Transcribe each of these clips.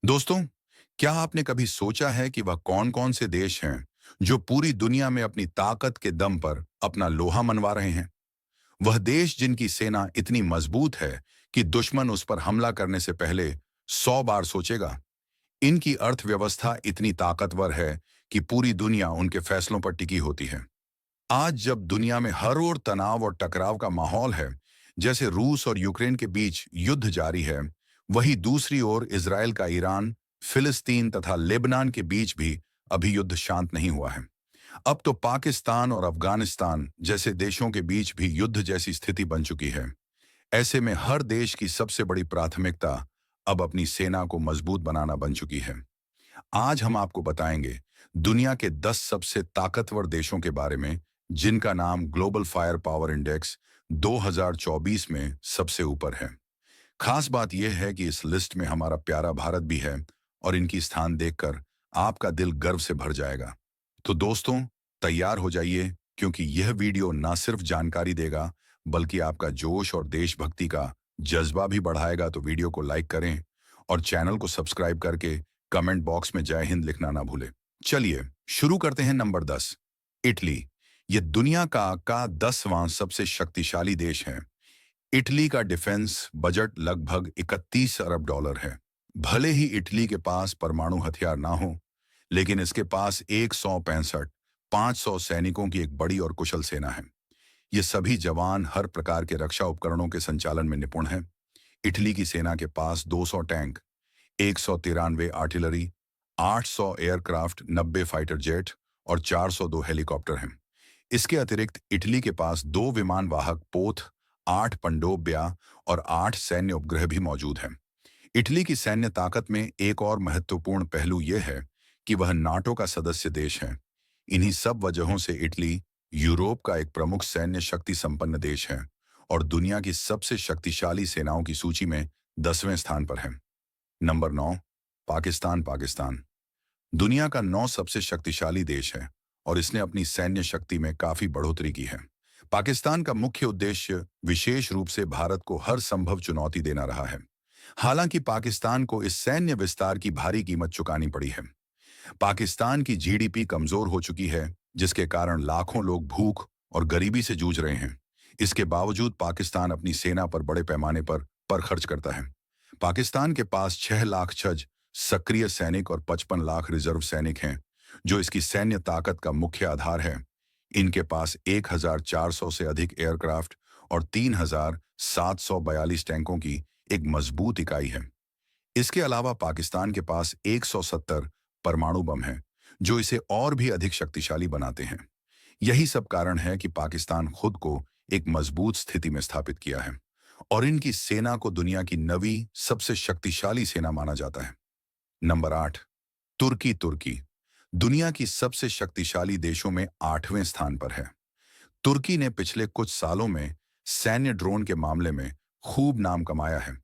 दोस्तों, क्या आपने कभी सोचा है कि वह कौन-कौन से देश हैं जो पूरी दुनिया में अपनी ताकत के दम पर अपना लोहा मनवा रहे हैं? वह देश जिनकी सेना इतनी मजबूत है कि दुश्मन उस पर हमला करने से पहले 100 बार सोचेगा। इनकी अर्थव्यवस्था इतनी ताकतवर है कि पूरी दुनिया उनके फैसलों पर टिकी होती है। आज जब दुनिया में हर ओर तनाव और टकराव का माहौल है, जैसे रूस और यूक्रेन के बीच युद्ध जारी है, वहीं दूसरी ओर इजराइल का ईरान, फिलिस्तीन तथा लेबनान के बीच भी अभी युद्ध शांत नहीं हुआ है। अब तो पाकिस्तान और अफगानिस्तान जैसे देशों के बीच भी युद्ध जैसी स्थिति बन चुकी है। ऐसे में हर देश की सबसे बड़ी प्राथमिकता अब अपनी सेना को मजबूत बनाना बन चुकी है। आज हम आपको बताएंगे दुनिया के 10 सबसे ताकतवर देशों के बारे में जिनका नाम ग्लोबल फायर पावर इंडेक्स 2024 में सबसे ऊपर है। खास बात यह है कि इस लिस्ट में हमारा प्यारा भारत भी है और इनकी स्थान देखकर आपका दिल गर्व से भर जाएगा। तो दोस्तों, तैयार हो जाइए क्योंकि यह वीडियो ना सिर्फ जानकारी देगा बल्कि आपका जोश और देशभक्ति का जज्बा भी बढ़ाएगा। तो वीडियो को लाइक करें और चैनल को सब्सक्राइब करके कमेंट बॉक्स में जय हिंद लिखना ना भूलें। चलिए शुरू करते हैं। Number 10, Italy. यह दुनिया का 10वां सबसे शक्तिशाली देश है। इटली का डिफेंस बजट लगभग 31 अरब डॉलर है। भले ही इटली के पास परमाणु हथियार ना हो, लेकिन इसके पास 165 500 सैनिकों की एक बड़ी और कुशल सेना है। ये सभी जवान हर प्रकार के रक्षा उपकरणों के संचालन में निपुण हैं। इटली की सेना के पास 200 tank, 193 artillery, 800 aircraft, 90 fighter jet और 402 हेलीकॉप्टर हैं। इसके अतिरिक्त इटली के पास 2 विमान वाहक पोत, 8 पनडुब्बियां और 8 सैन्य उपग्रह भी मौजूद हैं। इटली की सैन्य ताकत में एक और महत्वपूर्ण पहलू यह है कि वह नाटो का सदस्य देश है। इन्हीं सब वजहों से इटली यूरोप का एक प्रमुख सैन्य शक्ति संपन्न देश है और दुनिया की सबसे शक्तिशाली सेनाओं की सूची में 10वें स्थान पर है। नंबर 9, पाकिस्तान। पाकिस्तान दुनिया का 9 सबसे शक्तिशाली देश है और इसने अपनी सैन्य शक्ति में काफी बढ़ोतरी की है। पाकिस्तान का मुख्य उद्देश्य विशेष रूप से भारत को हर संभव चुनौती देना रहा है। हालांकि पाकिस्तान को इस सैन्य विस्तार की भारी कीमत चुकानी पड़ी है। पाकिस्तान की जीडीपी कमजोर हो चुकी है, जिसके कारण लाखों लोग भूख और गरीबी से जूझ रहे हैं। इसके बावजूद पाकिस्तान अपनी सेना पर बड़े पैमाने पर खर्च करता है। पाकिस्तान के पास 6 लाख छज सक्रिय सैनिक और 55 लाख रिजर्व सैनिक हैं, जो इसकी सैन्य ताकत का मुख्य आधार है। इनके पास 1400 से अधिक एयरक्राफ्ट और 3742 टैंकों की एक मजबूत इकाई है। इसके अलावा पाकिस्तान के पास 170 परमाणु बम हैं, जो इसे और भी अधिक शक्तिशाली बनाते हैं। यही सब कारण है कि पाकिस्तान खुद को एक मजबूत स्थिति में स्थापित किया है और इनकी सेना को दुनिया की 9वीं सबसे शक्तिशाली सेना माना जाता है। नंबर 8, तुर्की। तुर्की दुनिया की सबसे शक्तिशाली देशों में 8वें स्थान पर है। तुर्की ने पिछले कुछ सालों में सैन्य ड्रोन के मामले में खूब नाम कमाया है,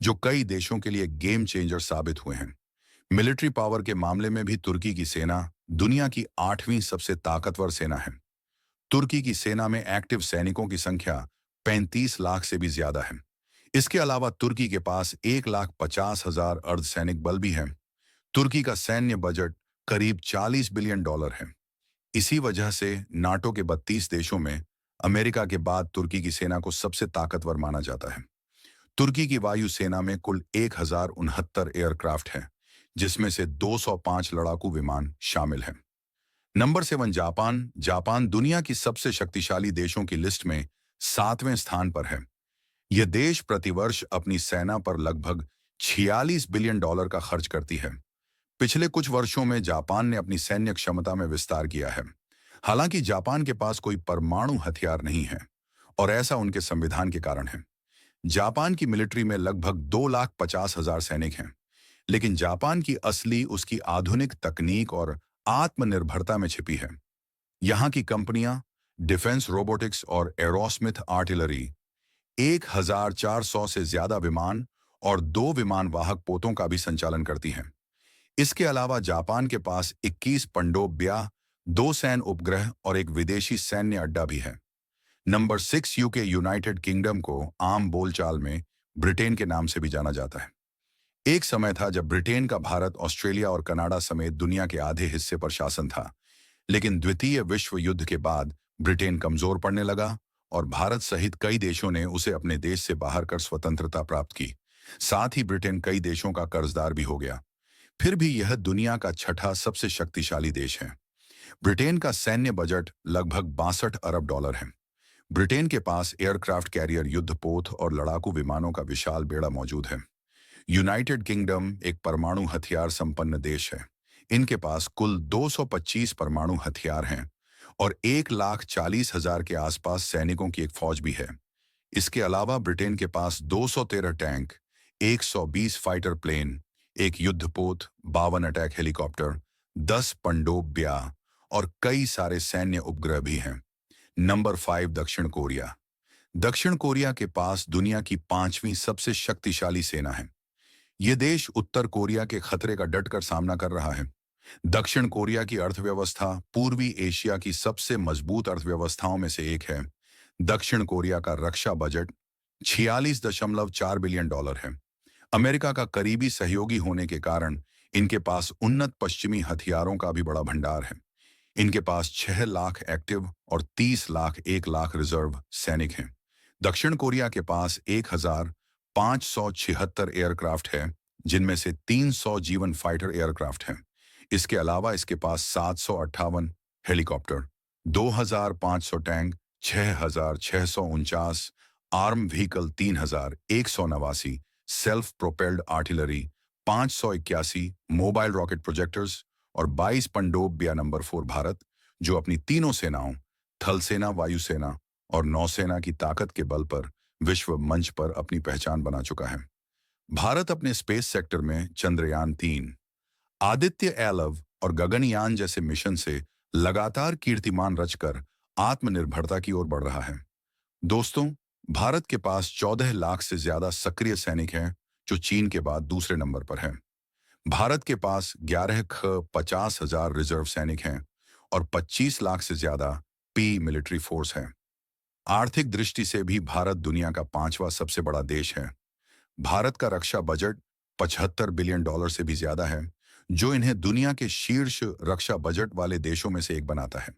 जो कई देशों के लिए गेम चेंजर साबित हुए हैं। मिलिट्री पावर के मामले में भी तुर्की की सेना दुनिया की 8वीं सबसे ताकतवर सेना है। तुर्की की सेना में एक्टिव सैनिकों की संख्या 35 लाख से भी ज्यादा है। इसके अलावा तुर्की के पास 1,50,000 अर्धसैनिक बल भी है। तुर्की का सैन्य बजट करीब 40 बिलियन डॉलर है। इसी वजह से नाटो के 32 देशों में अमेरिका के बाद तुर्की की सेना को सबसे ताकतवर माना जाता है। तुर्की की वायुसेना में कुल 1069 एयरक्राफ्ट हैं, जिसमें से 205 लड़ाकू विमान शामिल हैं। Number 7, Japan. जापान दुनिया की सबसे शक्तिशाली देशों की लिस्ट में 7वें स्थान पर है। यह देश प्रतिवर्ष अपनी सेना पर लगभग 46 बिलियन डॉलर का खर्च करती है। पिछले कुछ वर्षों में जापान ने अपनी सैन्य क्षमता में विस्तार किया है। हालांकि जापान के पास कोई परमाणु हथियार नहीं है और ऐसा उनके संविधान के कारण है। जापान की मिलिट्री में लगभग 2,50,000 सैनिक हैं, लेकिन जापान की असली उसकी आधुनिक तकनीक और आत्मनिर्भरता में छिपी है। यहाँ की कंपनियां डिफेंस रोबोटिक्स और एरोस्मिथ आर्टिलरी, 1,400 से ज्यादा विमान और 2 विमान वाहक पोतों का भी संचालन करती हैं। इसके अलावा जापान के पास 21 पनडुब्बियां, 2 सैन्य उपग्रह और एक विदेशी सैन्य अड्डा भी है। Number 6, UK. यूनाइटेड किंगडम को आम बोलचाल में ब्रिटेन के नाम से भी जाना जाता है। एक समय था जब ब्रिटेन का भारत, ऑस्ट्रेलिया और कनाडा समेत दुनिया के आधे हिस्से पर शासन था। लेकिन द्वितीय विश्व युद्ध के बाद ब्रिटेन कमजोर पड़ने लगा और भारत सहित कई देशों ने उसे अपने देश से बाहर कर स्वतंत्रता प्राप्त की। साथ ही ब्रिटेन कई देशों का कर्जदार भी हो गया। फिर भी यह दुनिया का छठा सबसे शक्तिशाली देश है। ब्रिटेन का सैन्य बजट लगभग 62 अरब डॉलर है। ब्रिटेन के पास एयरक्राफ्ट कैरियर, युद्धपोत और लड़ाकू विमानों का विशाल बेड़ा मौजूद है। यूनाइटेड किंगडम एक परमाणु हथियार संपन्न देश है। इनके पास कुल 225 परमाणु हथियार हैं और 1,40,000 के आसपास सैनिकों की एक फौज भी है। इसके अलावा ब्रिटेन के पास 213 टैंक, 120 फाइटर प्लेन, एक युद्धपोत, 52 अटैक हेलीकॉप्टर, 10 पनडुब्बी और कई सारे सैन्य उपग्रह भी हैं। नंबर 5, दक्षिण कोरिया। दक्षिण कोरिया के पास दुनिया की 5वीं सबसे शक्तिशाली सेना है। ये देश उत्तर कोरिया के खतरे का डटकर सामना कर रहा है। दक्षिण कोरिया की अर्थव्यवस्था पूर्वी एशिया की सबसे मजबूत अर्थव्यवस्थाओं में से एक है। दक्षिण कोरिया का रक्षा बजट 46.4 बिलियन डॉलर है। अमेरिका का करीबी सहयोगी होने के कारण इनके पास उन्नत पश्चिमी हथियारों का भी बड़ा भंडार है। इनके पास 6 लाख एक्टिव और 30 लाख 1 लाख रिजर्व सैनिक हैं। दक्षिण कोरिया के पास 1,576 एयरक्राफ्ट है, जिनमें से 300 जीवन फाइटर एयरक्राफ्ट हैं। इसके अलावा इसके पास 758 helicopter, 2,500 tank, 6,649 arm vehicle, 3,189 self propelled artillery, 581 mobile rocket projectors और 22 पनडुब्बियां। नंबर 4, भारत, जो अपनी तीनों सेनाओं, थल सेना, वायुसेना और नौसेना की ताकत के बल पर विश्व मंच पर अपनी पहचान बना चुका है। भारत अपने स्पेस सेक्टर में चंद्रयान-3, आदित्य एलव और गगनयान जैसे मिशन से लगातार कीर्तिमान रचकर आत्मनिर्भरता की ओर बढ़ रहा है। दोस्तों, भारत के पास 14 लाख से ज्यादा सक्रिय सैनिक हैं, जो चीन के बाद दूसरे नंबर पर हैं। भारत के पास 11,50,000 रिजर्व सैनिक हैं और 25 लाख से ज्यादा पी मिलिट्री फोर्स है। आर्थिक दृष्टि से भी भारत दुनिया का 5वां सबसे बड़ा देश है। भारत का रक्षा बजट 75 बिलियन डॉलर से भी ज्यादा है, जो इन्हें दुनिया के शीर्ष रक्षा बजट वाले देशों में से एक बनाता है।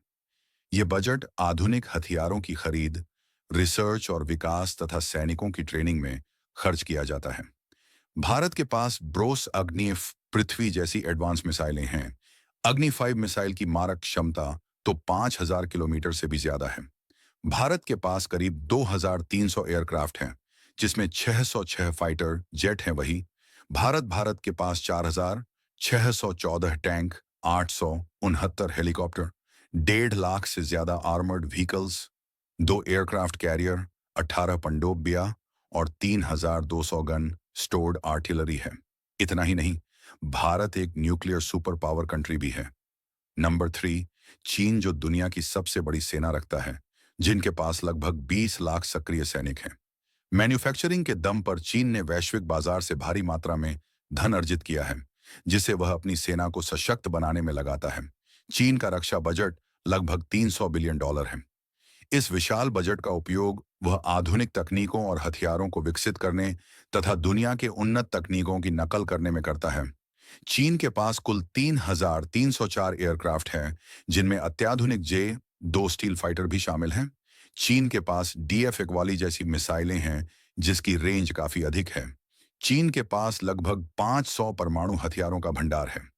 ये बजट आधुनिक हथियारों की खरीद, रिसर्च और विकास तथा सैनिकों की ट्रेनिंग में खर्च किया जाता है। भारत के पास ब्रोस, अग्नि, पृथ्वी जैसी एडवांस मिसाइलें हैं। अग्नि 5 मिसाइल की मारक क्षमता तो 5,000 किलोमीटर से भी ज्यादा है। भारत के पास करीब 2,300 एयरक्राफ्ट हैं, जिसमें 606 फाइटर जेट हैं। भारत के पास 4,614 टैंक, 869 हेलीकॉप्टर, 1.5 लाख से ज्यादा आर्मर्ड व्हीकल्स, 2 एयरक्राफ्ट कैरियर, 18 पनडुब्बियां और 3,200 गन स्टोर्ड आर्टिलरी है। इतना ही नहीं, भारत एक न्यूक्लियर सुपर पावर कंट्री भी है। नंबर 3, चीन, जो दुनिया की सबसे बड़ी सेना रखता है, जिनके पास लगभग 20 लाख सक्रिय सैनिक हैं। मैन्युफैक्चरिंग के दम पर चीन ने वैश्विक बाजार से भारी मात्रा में धन अर्जित किया है, जिसे वह अपनी सेना को सशक्त बनाने में लगाता है। चीन का रक्षा बजट लगभग 300 बिलियन डॉलर है। इस विशाल बजट का उपयोग वह आधुनिक तकनीकों और हथियारों को विकसित करने तथा दुनिया के उन्नत तकनीकों की नकल करने में करता है। चीन के पास कुल 3,304 एयरक्राफ्ट हैं, जिनमें अत्याधुनिक जे-2 स्टील फाइटर भी शामिल हैं। चीन के पास DF-1 जैसी मिसाइलें हैं, जिसकी रेंज काफी अधिक है। चीन के पास लगभग 500 परमाणु हथियारों का भंडार है।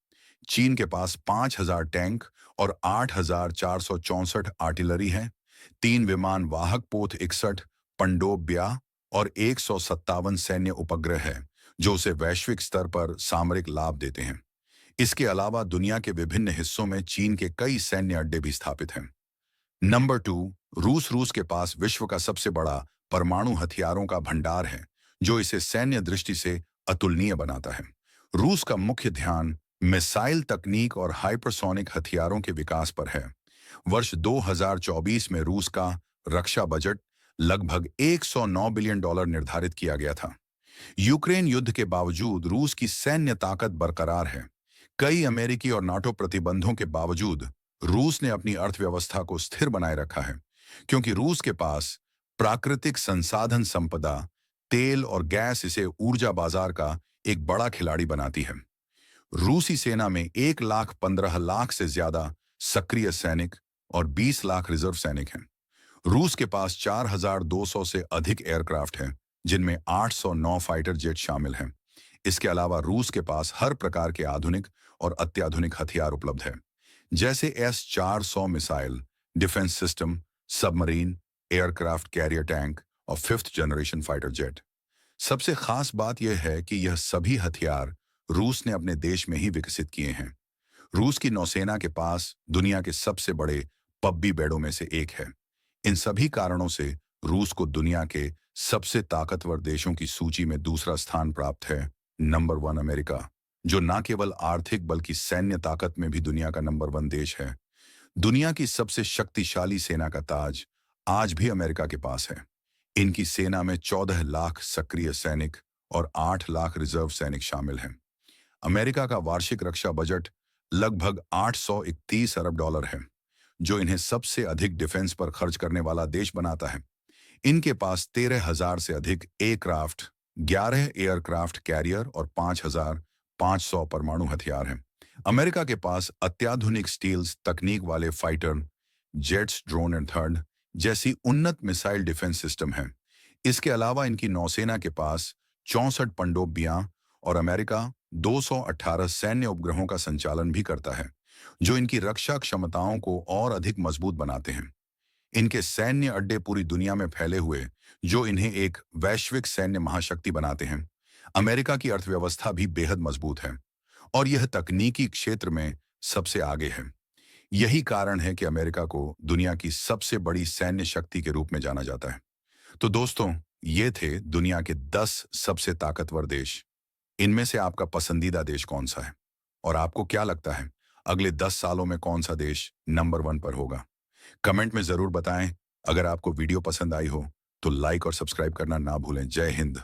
चीन के पास 5,000 टैंक और 8,464 आर्टिलरी है, 3 विमान वाहक पोत, 61 पनडुब्बियां और 157 सैन्य उपग्रह है, जो उसे वैश्विक स्तर पर सामरिक लाभ देते हैं। इसके अलावा दुनिया के विभिन्न हिस्सों में चीन के कई सैन्य अड्डे भी स्थापित हैं। नंबर 2, रूस के पास विश्व का सबसे बड़ा परमाणु हथियारों का भंडार है, जो इसे सैन्य दृष्टि से अतुलनीय बनाता है। रूस का मुख्य ध्यान मिसाइल तकनीक और हाइपरसोनिक हथियारों के विकास पर है। वर्ष 2024 में रूस का रक्षा बजट लगभग 109 बिलियन डॉलर निर्धारित किया गया था। यूक्रेन युद्ध के बावजूद रूस की सैन्य ताकत बरकरार है। कई अमेरिकी और नाटो प्रतिबंधों के बावजूद रूस ने अपनी अर्थव्यवस्था को स्थिर बनाए रखा है, क्योंकि रूस के पास प्राकृतिक संसाधन संपदा, तेल और गैस इसे ऊर्जा बाजार का एक बड़ा खिलाड़ी बनाती है। रूसी सेना में 1,15,00,000 से ज्यादा सक्रिय सैनिक और 20 लाख रिजर्व सैनिक हैं। रूस के पास 4,200 से अधिक एयरक्राफ्ट हैं, जिनमें 809 फाइटर जेट शामिल हैं। इसके अलावा रूस के पास हर प्रकार के आधुनिक और अत्याधुनिक हथियार उपलब्ध हैं, जैसे S-400 missile, defence system, submarine, aircraft carrier tank और 5th जनरेशन फाइटर जेट। सबसे खास बात यह है कि यह सभी हथियार रूस ने अपने देश में ही विकसित किए हैं। रूस की नौसेना के पास दुनिया के सबसे बड़े पब्बी बेड़ों में से एक है। इन सभी कारणों से रूस को दुनिया के सबसे ताकतवर देशों की सूची में दूसरा स्थान प्राप्त है। नंबर 1 अमेरिका, जो न केवल आर्थिक बल्कि सैन्य ताकत में भी दुनिया का नंबर 1 देश है। दुनिया की सबसे शक्तिशाली सेना का ताज आज भी अमेरिका के पास है। इनकी सेना में 14 लाख सक्रिय सैनिक और 8 लाख रिजर्व सैनिक शामिल हैं। अमेरिका का वार्षिक रक्षा बजट लगभग 831 अरब डॉलर है, जो इन्हें सबसे अधिक डिफेंस पर खर्च करने वाला देश बनाता है। इनके पास 13,000 से अधिक एयरक्राफ्ट, 11 एयरक्राफ्ट कैरियर और 5,500 परमाणु हथियार हैं। अमेरिका के पास अत्याधुनिक स्टील्स तकनीक वाले fighter jets, drone and third जैसी उन्नत मिसाइल डिफेंस सिस्टम है। इसके अलावा इनकी नौसेना के पास 64 पनडुब्बियां और अमेरिका 218 सैन्य उपग्रहों का संचालन भी करता है, जो इनकी रक्षा क्षमताओं को और अधिक मजबूत बनाते हैं। इनके सैन्य अड्डे पूरी दुनिया में फैले हुए, जो इन्हें एक वैश्विक सैन्य महाशक्ति बनाते हैं। अमेरिका की अर्थव्यवस्था भी बेहद मजबूत है और यह तकनीकी क्षेत्र में सबसे आगे है। यही कारण है कि अमेरिका को दुनिया की सबसे बड़ी सैन्य शक्ति के रूप में जाना जाता है। तो दोस्तों, ये थे दुनिया के 10 सबसे ताकतवर देश। इनमें से आपका पसंदीदा देश कौन सा है? और आपको क्या लगता है अगले 10 सालों में कौन सा देश नंबर 1 पर होगा? कमेंट में जरूर बताएं। अगर आपको वीडियो पसंद आई हो तो लाइक और सब्सक्राइब करना ना भूलें। जय हिंद।